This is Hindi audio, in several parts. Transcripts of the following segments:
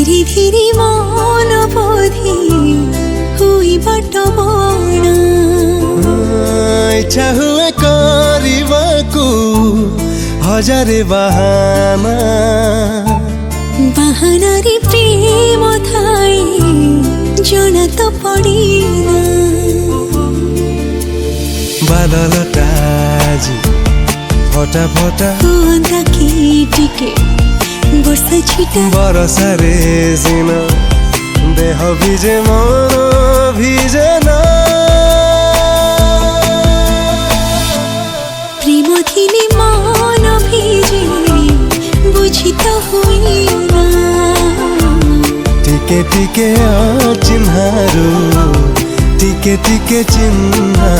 ধীরে ধীরে মন বোধি হুই বাট বଣା ইচ্ছা হুয়ে করিবাকু হজারে বাহানা বাহানারে প্রেম থাই জনা তো পড়িনা বাদলটা আজি ফটা ফটা ହୁଅନ୍ତା କି ଟିକେ ବର୍ଷା ଛିଟା ବରସାରେ ସିନ ଦେହ ଭିଜେ ମନ ଭିଜେ ନା ପ୍ରେମ ଥିଲେ ମନ ଭିଜେ ବୁଝି ତ ହୁଏନା ଟିକେ ଟିକେ ଅଚିହ୍ନାରୁ ଟିକେ ଟିକେ ଚିହ୍ନା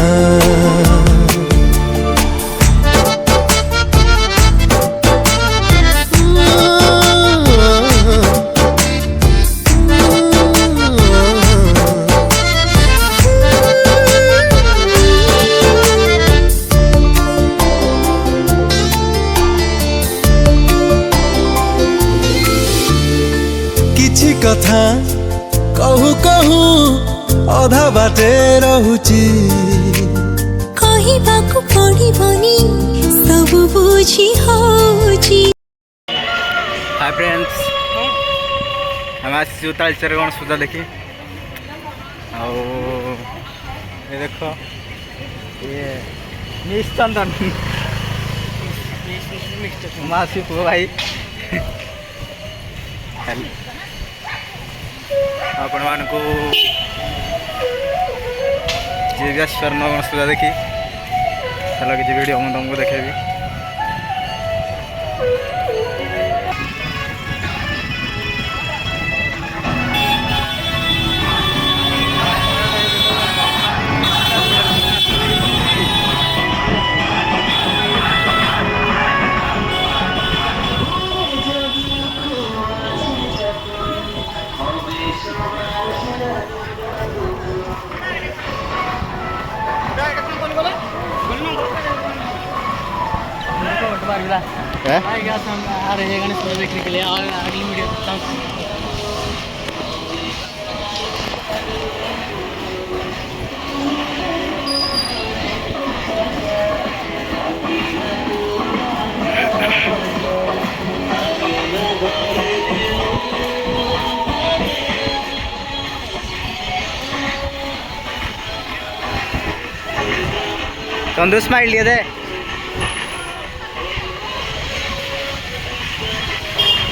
କିଛି କଥା କହୁ କହୁ ଅଧା ବାଟେ ରହୁଛି କହିବାକୁ ପଡ଼ିବନି ସବୁ ବୁଝି ହଉଛି हाय फ्रेंड्स हम आज तालचेर गणेश पूजा देखी आओ ये देखो ये मिस चंदन मासी पुओ भाई आपण मानकु जी स्वर्ण गणेश पूजा देखी चलो किसी वीडियो मैं तुमको देखेबी आ रहे हैं गणेश पूजा देखने के लिए और अगली वीडियो चंदू स्माइल लिए दे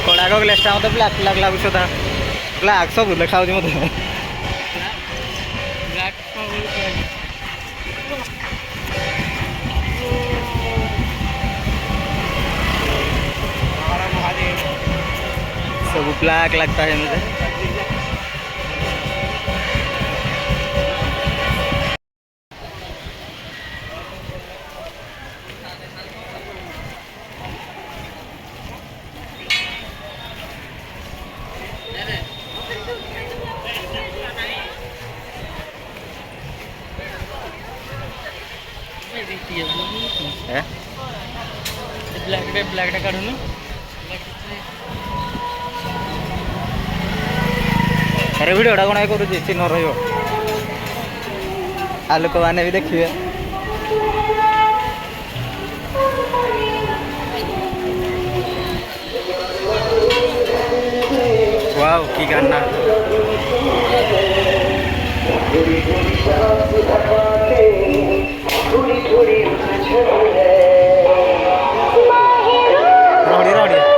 कोड़ाक ग्लास मत ब्लाक ब्लाक लगुच ब्लाक सब देखा मत सब ब्लैक लगता है मुझे ब्लैक काढून अरे वीडियोटा कौन करूँ चिन्ह रहा आ लोक मैंने भी देखिए वाव की गाना रोड़ी रोड़ी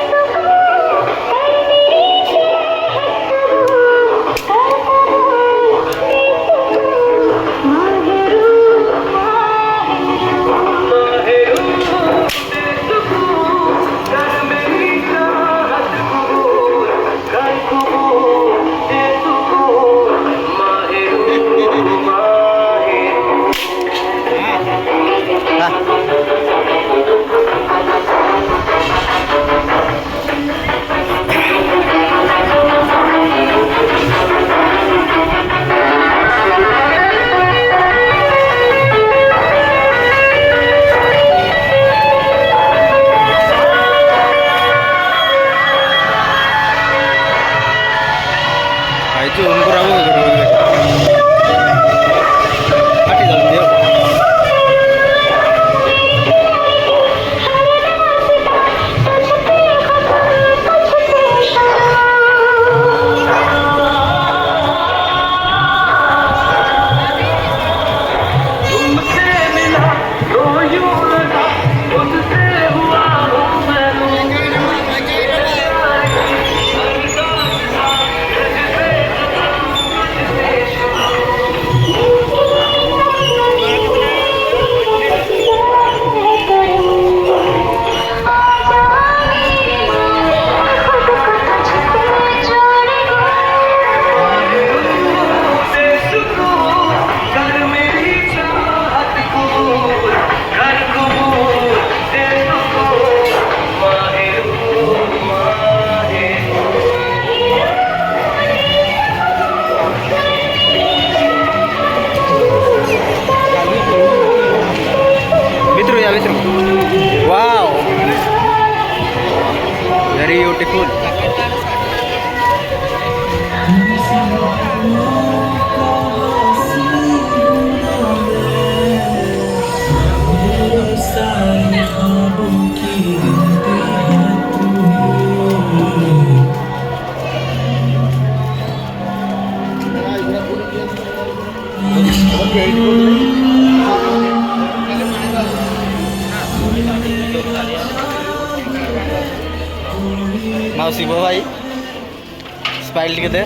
ଜୁମ୍ କରାବ କାଟି ଜଲ୍ଦି ଆଉ Wow, very beautiful. माउसी बो भाई स्माइल टिके दे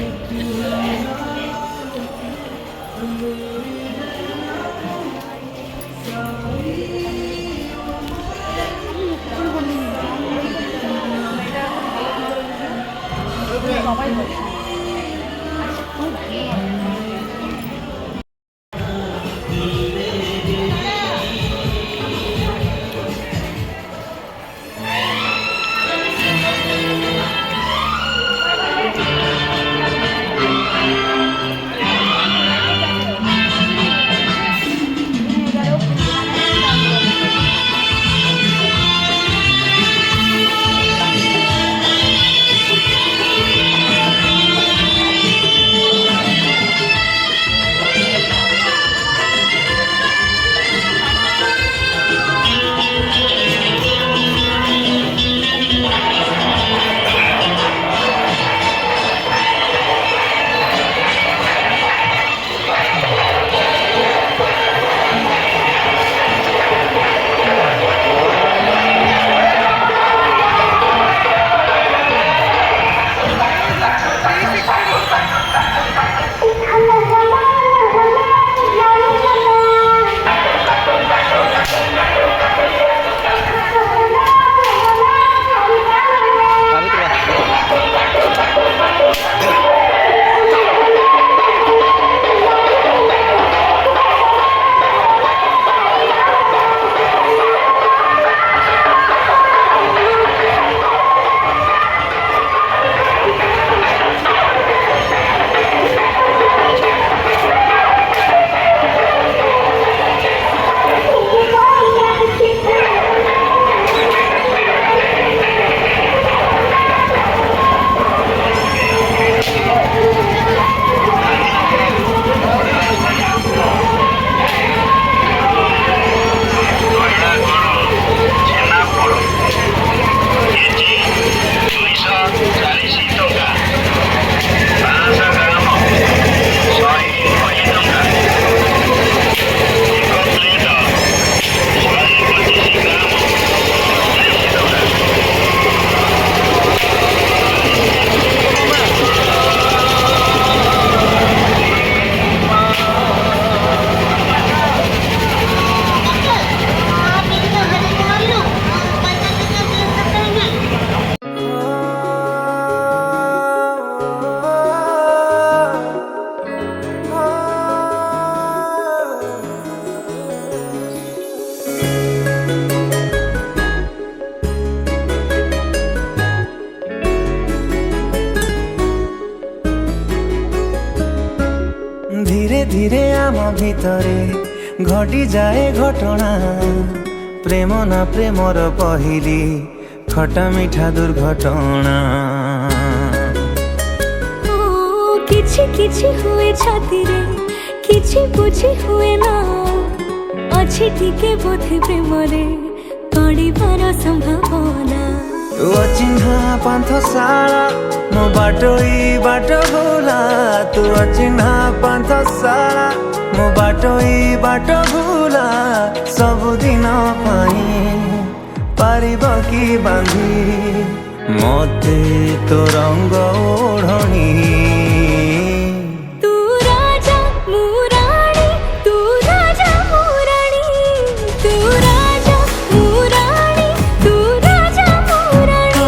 धीरे धीरे आम भितरे घटी जाए घटना प्रेम ना प्रेमर पहिली खटा मिठा दुर्घटना किछि କିଛି ହୁଏ ଛାତିରେ କିଛି ବୁଝି ହୁଏ ନା ଅଛି ଟିକେ ବୋଧେ ପ୍ରେମରେ ପଡ଼ିବାର ସମ୍ଭାବନା ତୁ ଅଚିହ୍ନା ପାନ୍ଥଶାଳା ମୋ ବାଟୋଇ ବାଟ ଭୁଲା ତୁ ଅଚିହ୍ନା ପାନ୍ଥଶାଳା ମୋ ବାଟୋଇ ବାଟ ଭୁଲା ସବୁଦିନ ପାଇଁ ପାରିବ କି ବାନ୍ଧି ମତେ ତୋ ରଙ୍ଗ ଓଢ଼ଣୀ ତୁ ରାଜା ମୁଁ ରାଣୀ ତୁ ରାଜା ମୁଁ ରାଣୀ ତୁ ରାଜା ମୁଁ ରାଣୀ ତୁ ରାଜା ମୁଁ ରାଣୀ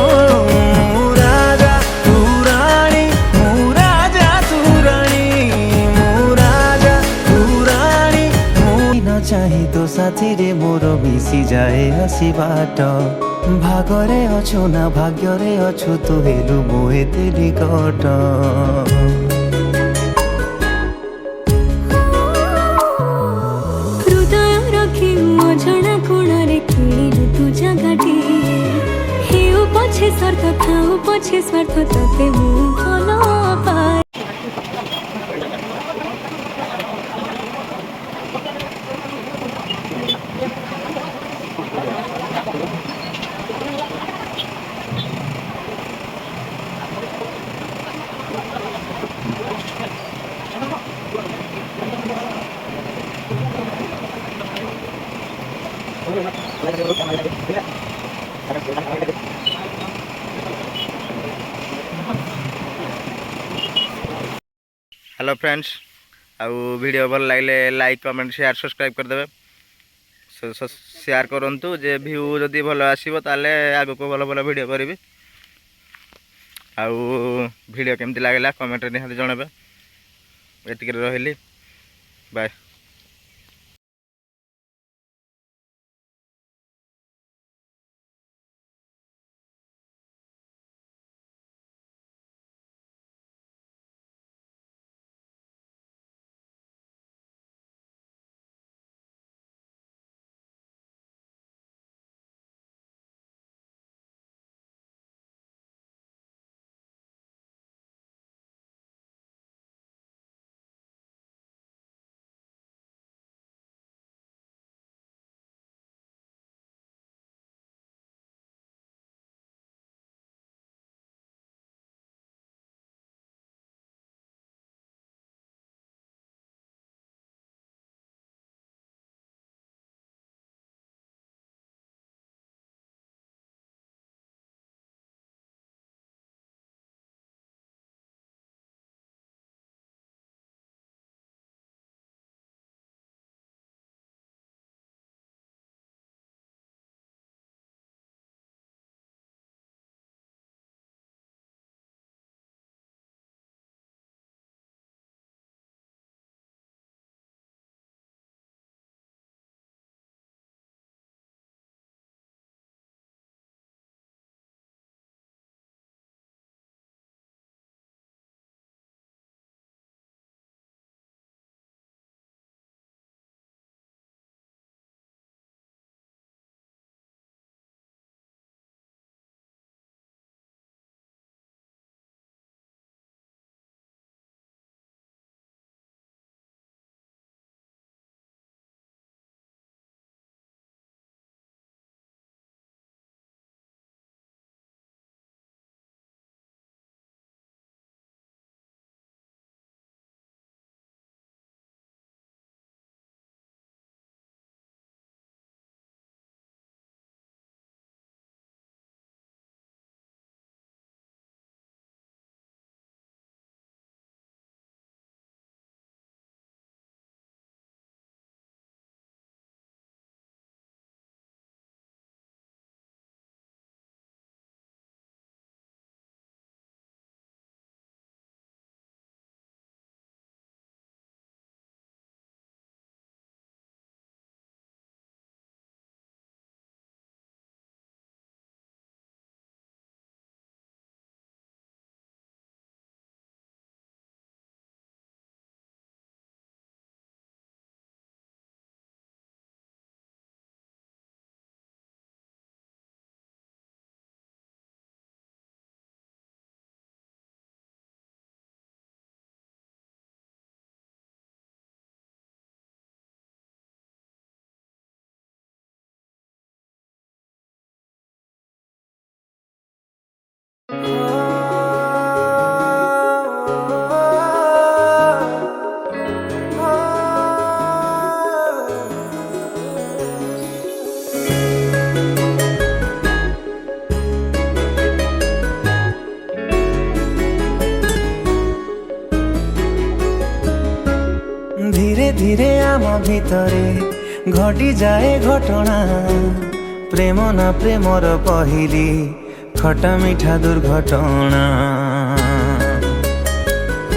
ମୁଁ ରାଜା ତୁ ରାଣୀ ମୁଁ ରାଜା ତୁ ରାଣୀ ମୁଁ ରାଜା ତୁ ରାଣୀ ମୁଁ ନ ଚାହିଁ ତୋ ସାଥିରେ ମୋର ମିଶିଯାଏ ହସି ବାଟ ଭାଗରେ ଅଛୁ ନା ଭାଗ୍ୟରେ ଅଛୁ ତୁ ହେଲୁ ମୋ ଏତେ ନିକଟ ହୃଦୟ ରଖି ମୋ ଜଣା କୋଣରେ କିଣିଲୁ ତୁ ଜାଗାଟି ହେଉ ପଛେ ସ୍ୱାର୍ଥ ଥାଉ ପଛେ ସ୍ୱାର୍ଥ ତତେ ମୁଁ ଭଲ ପାଏ हेलो फ्रेंड्स आउ वीडियो भल लगे लाइक कमेंट शेयर सब्सक्राइब करदे शेयर करूँ जे व्यू जदि भल आसो ताले आग को भल भल वीडियो करी आउ वीडियो केमती लगे कमेंट निहाती जनइबे एतिक रही बाय। धीरे आम भितरे घटी जाए घटना प्रेम ना प्रेमर पहिली खटा मिठा दुर्घटना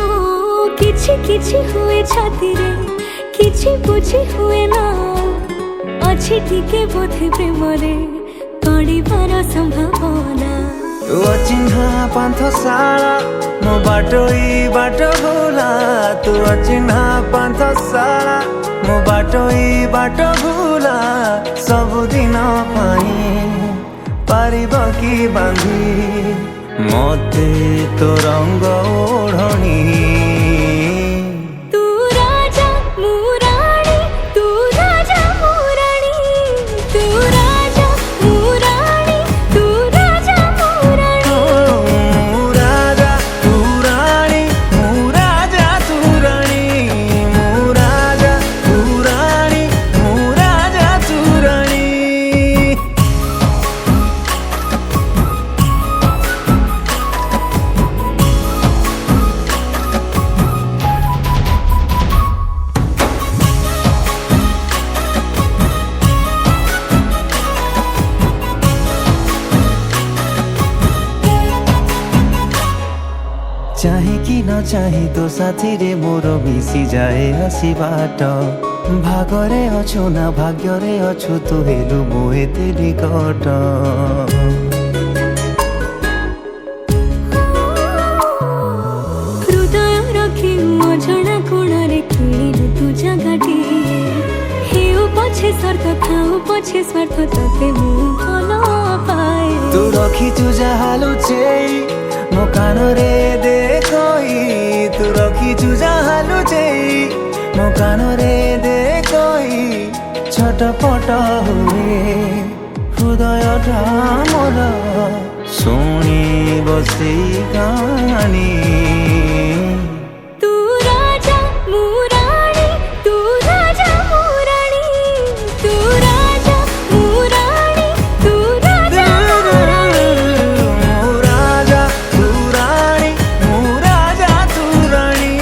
ओ किछि किछि हुए छाती रे किछि बुझी हुए ना अछि टिके बोधे प्रेम रे पड़िबार संभावना तू अचिन्हा पान्थशाला मो बाटोई बाटो भूला तू अचिन्हा पान्थशाला मो बाटोई बाटो भूला सबुदिन पाई पारिब कि बांधी मते तो रंग ओढ़णी तू राजा मु रानी तू राजा मु रानी तू राजा मु रानी तू राजा मु रानी मु राजा तू रानी मु राजा तू रानी मु राजा तू रानी मु राजा तू रानी चाहे कि न चाहे तो साथी रे मोर मिसी जाए हसी बाट भागरे अछु ना भाग्यरे अछु तू हेलु मो एते निकट हृदय रखी मझणा कोणरे किणिलु तू जगाटी हेउ पछे स्वार्थ खाऊ पछे स्वार्थ तते मु भल पाए तू रखी तू जाहालु चेई मो कान रे देखई तू रखी तू जाहालु चेई मो कान रे देखई छटपट हुए हृदयटा मोर शुणी बसी गानी तू राजा मु रानी तू राजा मु रानी तू राजा मु रानी तू राजा मु रानी मु राजा तू रानी मु राजा तू रानी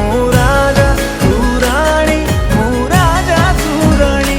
मु राजा तू रानी मु राजा तू रानी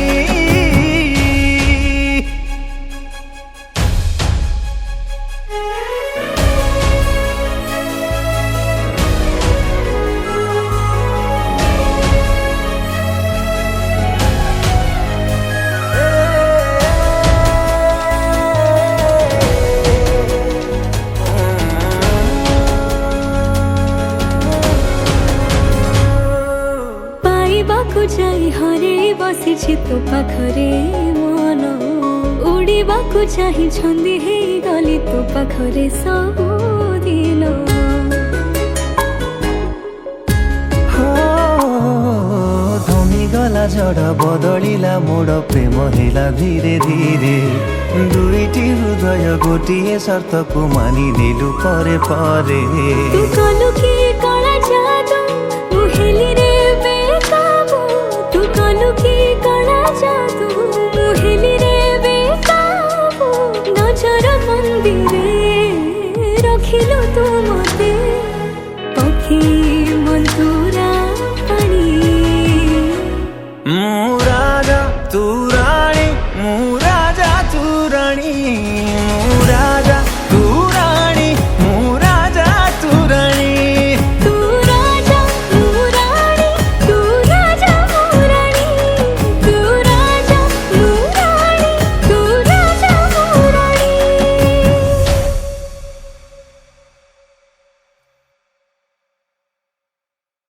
पाइबाकु जाई हरे बसिछि तो पाखरे मन उड़िबाकु चाहि छंदी हे गली तो पाखरे सब दिन थमी गला जड़ बदलिला मोड़ प्रेम हेला धीरे धीरे दुईटी हृदय गोटिए शर्त को मानि नेलु परे परे तू कलु की कला जादू मुहेली रे बेकाबू तू कलु की कला जादू मुहेली रे बेकाबू नजर मंदिरे रखिलु तू